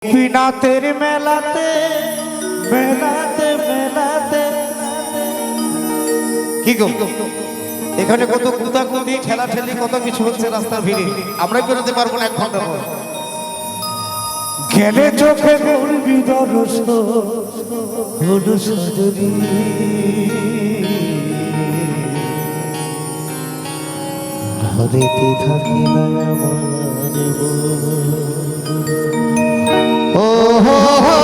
গোপীনাথের মেলাতে মেলাতে মেলাতে কি গো এখানে কত কুদাকুদি ঠেলাঠেলি কত কিছু হচ্ছে রাস্তার ভিড়ে আমরাই বেরোতে পারবো না 1 ঘন্টা পর গেলে চোখে করবি দরস হলো সজরি হরেতে থাকি না আমার ও হো হো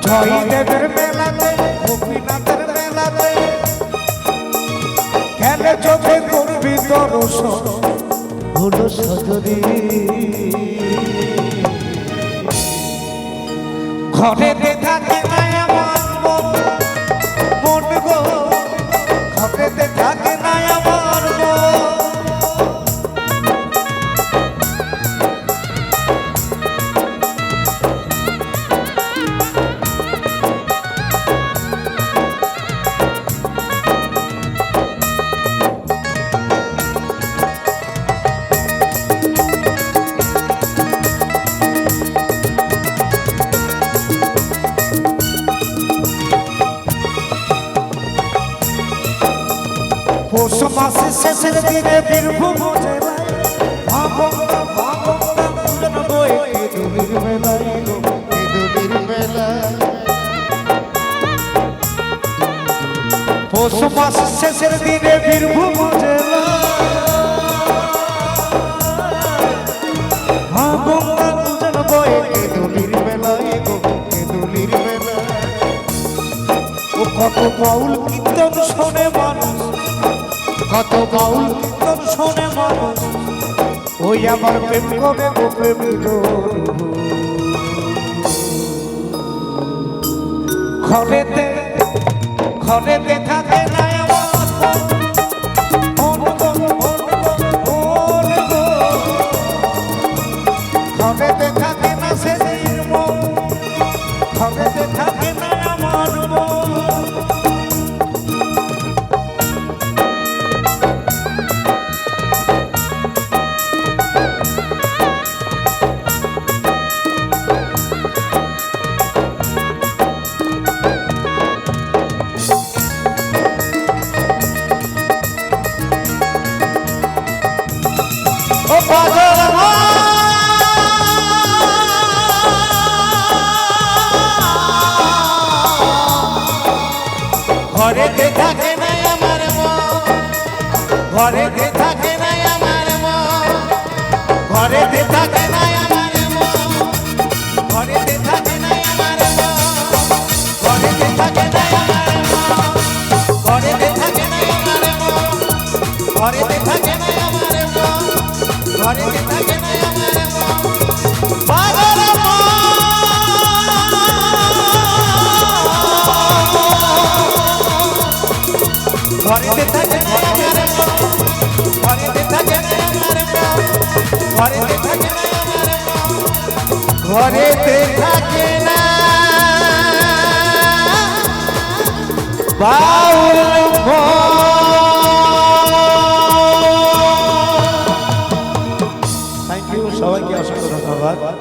জয়দেবের মেলাতে গোপীনাথের মেলাতে খেলে চোখে করবি দর্শন হলো সজরি ঘরেতে থাকে না আমার মন গো ঘরেতে থাকে না আমার পৌষ মাসের শেষের দিনে বীরভূম জেলায় ভাবনা পূজন বই দুলির মেলায় দুলির মেলায় পৌষ মাসের শেষের দিনে বীরভূম জেলায় ভাবনা পূজন বই দুলির মেলায় দুলির মেলায় ও কত বাউল কীর্তন শোনে মানুষ কত বাউল কীর্তন শোনে মানুষ ওই আমার প্রেম করে গো প্রেম ঘরেতে ঘরেতে থাকে না আমার মন গো ঘরেতে থাকে না সেদিন মন ঘরেতে থাকে না আমার মন ঘরেতে থাকে না আমার মন ঘরেতে থাকে না আমার মন ঘরেতে থাকে না আমার মন ঘরেতে থাকে না আমার মন ঘরেতে থাকে না আমার মন ঘরেতে থাকে না আমার মন ঘরেতে থাকে না আমার মন ঘরেতে থাকে না আমার মন পাগল ঘরেতে থাকে না আমার মন ঘরেতে থাকে না আমার মন ঘরেতে থাকে না আমার মন ঘরেতে থাকে না বাউল থ্যাংক ইউ সবাইকে অসংখ্য ধন্যবাদ।